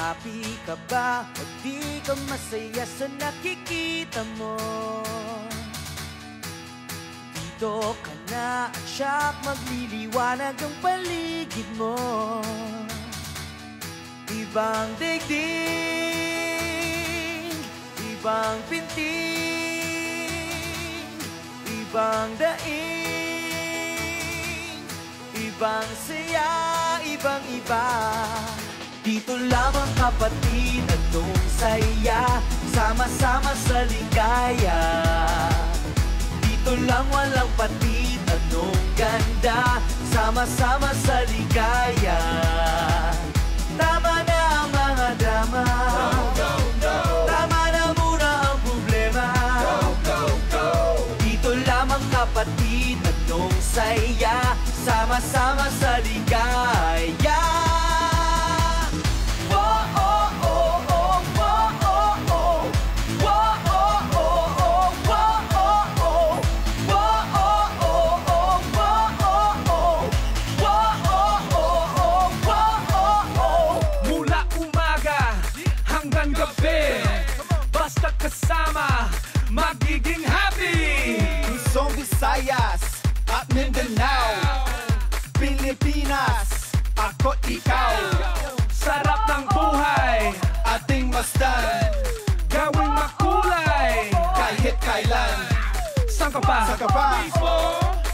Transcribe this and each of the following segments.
Happy ka ba o di ka masaya sa nakikita mo? Dito ka na at siyak magliliwanag ang paligid mo. Ibang daigdig, ibang pinting, ibang daing, ibang saya, ibang iba. Dito lamang kapatid, anong saya, sama-sama sa ligaya. Dito lang walang patid, anong ganda, sama-sama sa ligaya. Tama na ang mga drama, tama na muna ang problema. Dito lamang kapatid, anong saya, sama-sama sa ligaya. Basta kasama, magiging happy. Luzon, Visayas at Mindanao, Pilipinas, ako't ikaw. Sarap ng buhay, Ating masdan, gawing makulay. kahit kailan. Saan ka pa? Saan ka pa?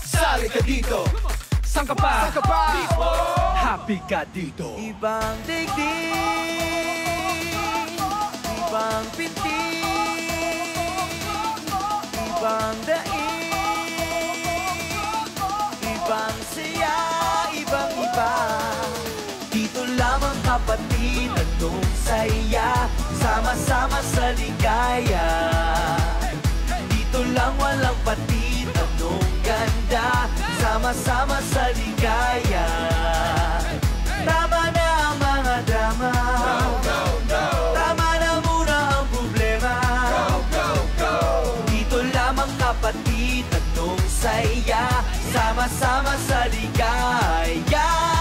Sali ka dito. Saan ka pa? Saan ka pa? Happy ka dito. Ibang daigdig, ibang pinting, ibang daing, ibang saya, ibang iba. Dito lamang kapatid, anong saya, sama-sama sa ligaya. Dito lang walang patid, anong ganda, sama-sama sa ligaya. Tama na ang mga drama, tama na muna ang problema. Dito lamang kapatid, anong saya, sama-sama sa ligaya.